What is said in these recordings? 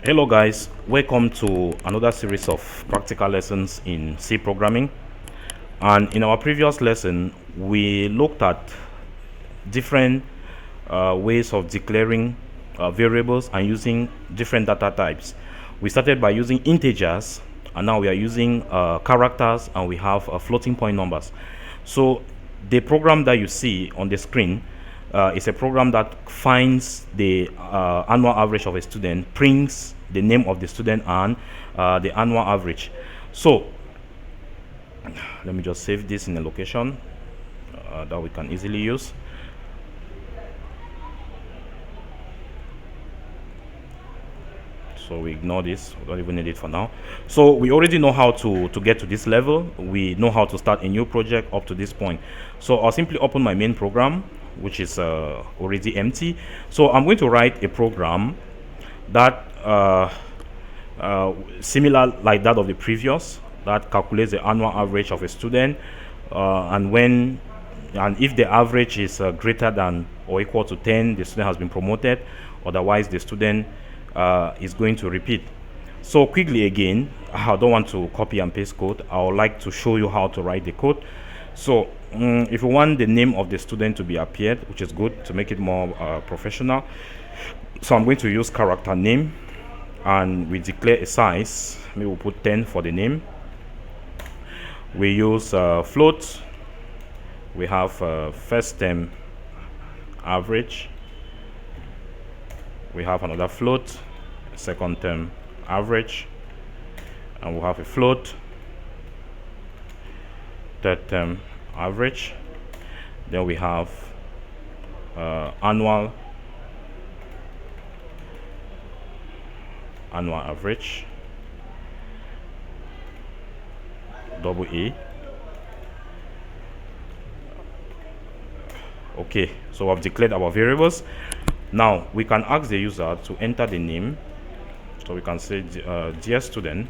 Hello guys, welcome to another series of practical lessons in C programming. And in our previous lesson, we looked at different ways of declaring variables and using different data types. We started by using integers, and now we are using characters, and we have floating point numbers. So the program that you see on the screen is a program that finds the annual average of a student, prints the name of the student and the annual average. So let me just save this in a location that we can easily use. So we ignore this, we don't even need it for now. So we already know how to get to this level. We know how to start a new project up to this point. So I'll simply open my main program, which is already empty. So I'm going to write a program that similar like that of the previous, that calculates the annual average of a student, and if the average is greater than or equal to 10, the student has been promoted. Otherwise, the student is going to repeat. So quickly again, I don't want to copy and paste code. I would like to show you how to write the code. So if you want the name of the student to be appeared, which is good to make it more professional, so I'm going to use character name, and we declare a size. Maybe we'll put 10 for the name. We use float. We have first term average. We have another float, second term average, and we'll have a float, third term average. Then we have annual average, double A. Okay, so I've declared our variables. Now we can ask the user to enter the name. So we can say, dear student,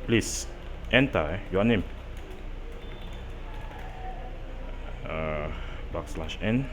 please enter your name. \n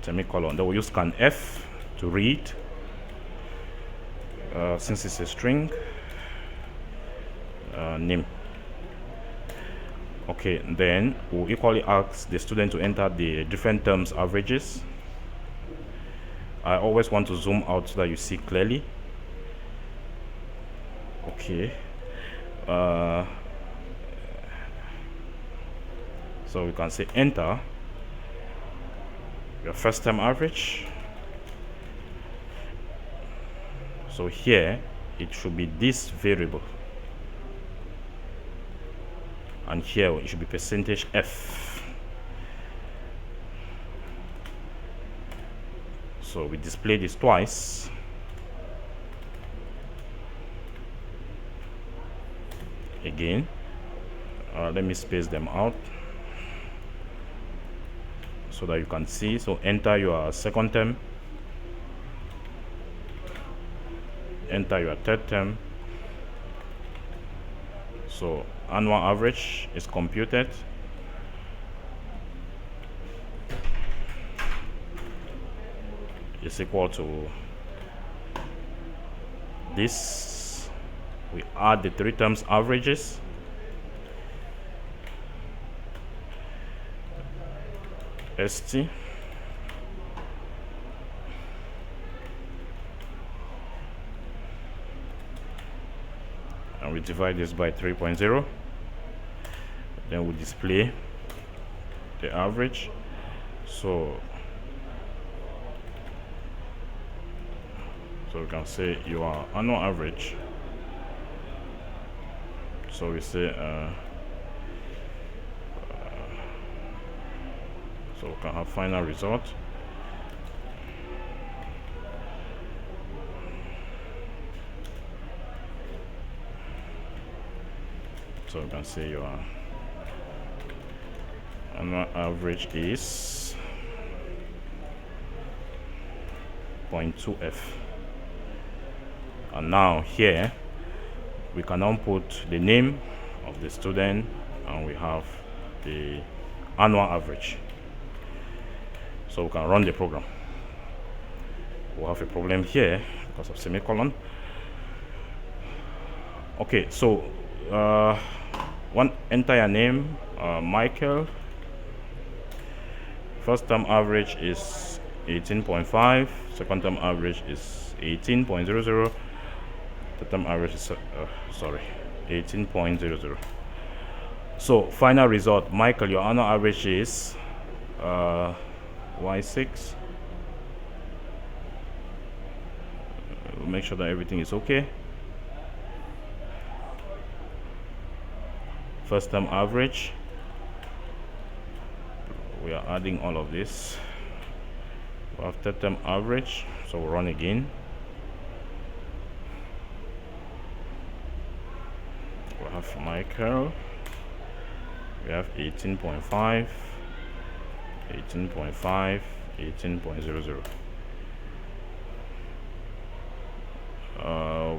semicolon. Then we use scanf to read, since it's a string, name. Okay, then we'll equally ask the student to enter the different terms averages. I always want to zoom out so that you see clearly. Okay. So we can say enter your first term average. So here it should be this variable, and here it should be percentage %f. So we display this twice. Again, let me space them out so that you can see. So enter your second term, enter your third term. So annual average is computed. Is equal to this. We add the 3 terms averages. ST. And we divide this by 3.0. Then we display the average. So we can say your annual average. So we say so we can have final result. So we can say your annual average is 0.2f. And now here we can now put the name of the student, and we have the annual average. So we can run the program. we'll have a problem here because of semicolon. Okay, so one entire name, Michael. First term average is 18.5, second term average is 18.00, the term average is 18.00. So final result, Michael, your annual average is Y6. We'll make sure that everything is okay. First term average, we are adding all of this. We have third term average, so we'll run again. We have Michael, we have 18.5, 18.5, 18.00.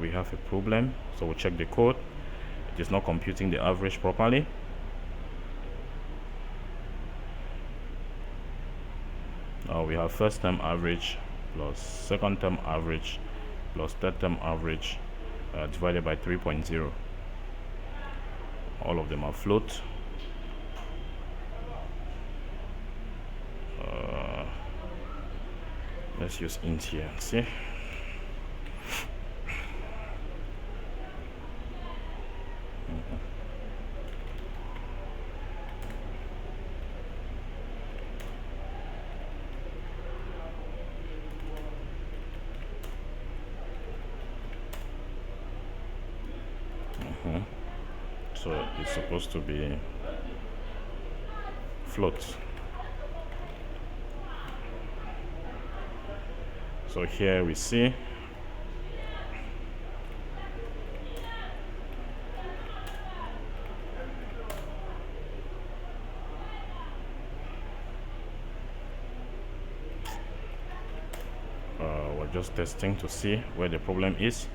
We have a problem, so we'll check the code. It is not computing the average properly. Now we have first term average plus second term average plus third term average divided by 3.0. All of them are float. Let's use int here and see. So it's supposed to be float. So here we see we're just testing to see where the problem is.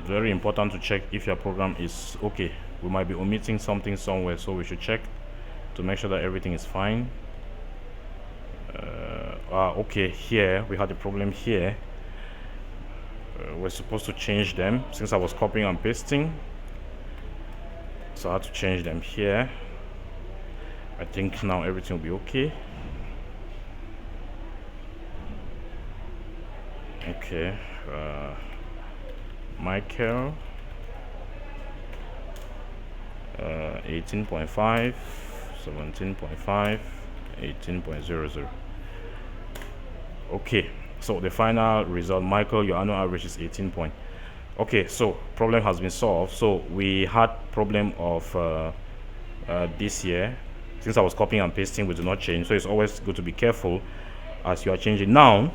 Very important to check if your program is okay. We might be omitting something somewhere, so we should check to make sure that everything is fine. Okay, here we had a problem here. We're supposed to change them since I was copying and pasting, so I had to change them here. I think now everything will be okay. Okay, Michael, 18.5, 17.5, 18.00. Okay, so the final result, Michael, your annual average is 18 point. Okay, so problem has been solved. So we had problem of this year. Since I was copying and pasting, we do not change, so it's always good to be careful as you are changing. Now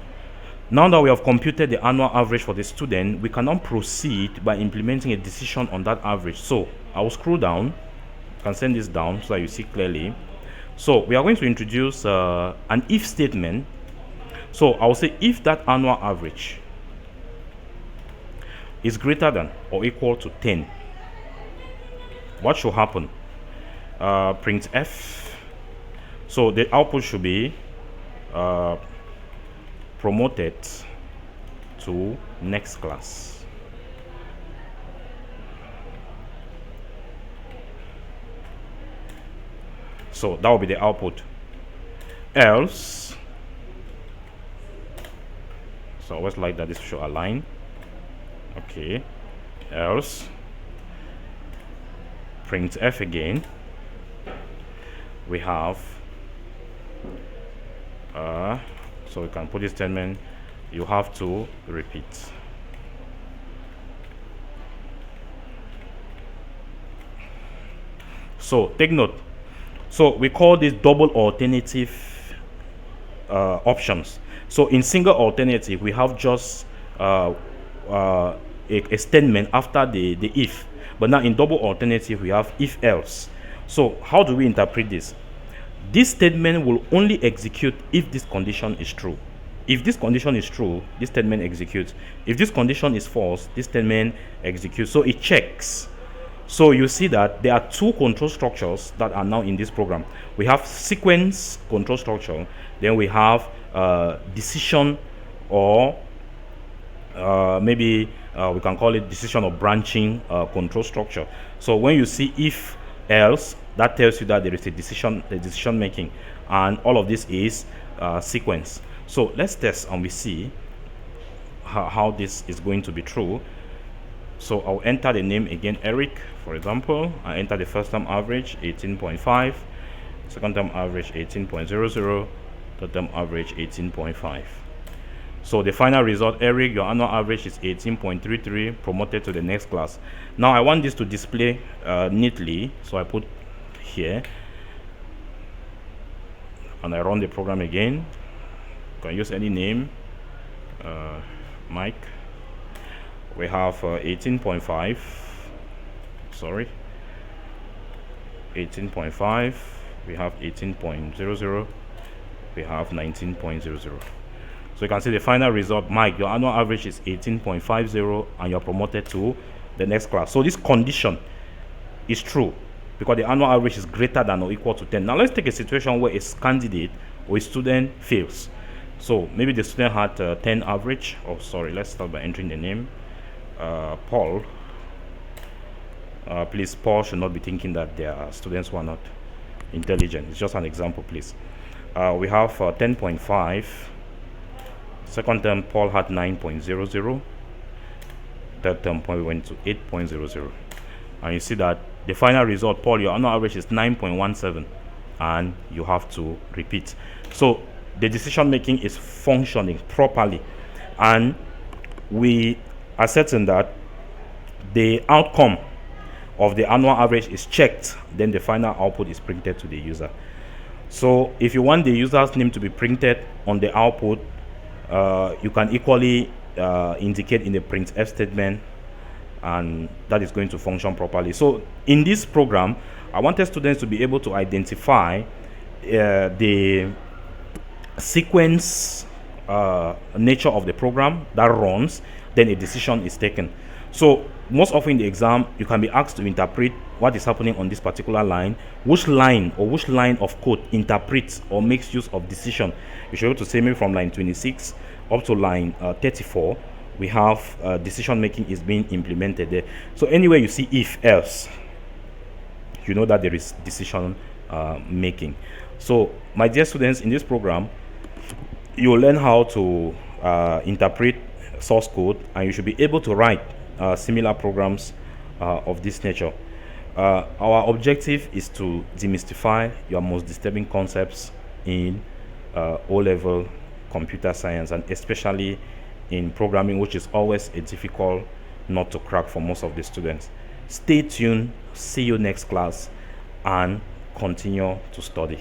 that we have computed the annual average for the student, we can now proceed by implementing a decision on that average. So I will scroll down. You can send this down so that you see clearly. So we are going to introduce an if statement. So I will say if that annual average is greater than or equal to 10, what should happen? Print F. So the output should be promoted to next class. So that will be the output. Else, so I always like that this should align. Okay, else print F again. We have so we can put this statement, you have to repeat. So take note, so we call this double alternative options. So in single alternative we have just a statement after the if, but now in double alternative we have if else. So how do we interpret this? This statement will only execute if this condition is true. If this condition is true, this statement executes. If this condition is false, this statement executes. So it checks. So you see that there are two control structures that are now in this program. We have sequence control structure, then we have decision, or maybe we can call it decision or branching control structure. So when you see if else, that tells you that there is a decision making, and all of this is sequence. So let's test and we see how this is going to be true. So I'll enter the name again, Eric, for example. I enter the first term average 18.5, second term average 18.00, third term average 18.5. So the final result, Eric, your annual average is 18.33, promoted to the next class. Now I want this to display neatly, so I put here and I run the program again. You can use any name, Mike. We have 18.5, sorry, 18.5, we have 18.00, we have 19.00. So you can see the final result, Mike, your annual average is 18.50 and you're promoted to the next class. So this condition is true because the annual average is greater than or equal to 10. Now let's take a situation where a candidate or a student fails. So maybe the student had 10 average. Oh, sorry, let's start by entering the name. Paul. Please, Paul should not be thinking that there are students who are not intelligent. It's just an example, please. We have 10.5. Second term, Paul had 9.00. Third term, Paul went to 8.00. And you see that the final result, Paul, your annual average is 9.17, and you have to repeat. So the decision making is functioning properly, and we are certain that the outcome of the annual average is checked, then the final output is printed to the user. So if you want the user's name to be printed on the output, you can equally indicate in the printf statement, and that is going to function properly. So in this program, I wanted students to be able to identify the sequence nature of the program that runs, then a decision is taken. So most often in the exam, you can be asked to interpret what is happening on this particular line, which line or which line of code interprets or makes use of decision. You should be able to say maybe from line 26 up to line 34, we have decision making is being implemented there. So anywhere you see if else, you know that there is decision making. So my dear students, in this program, you will learn how to interpret source code, and you should be able to write similar programs of this nature. Our objective is to demystify your most disturbing concepts in O-level computer science, and especially in programming, which is always a difficult nut to crack for most of the students. Stay tuned, see you next class, and continue to study.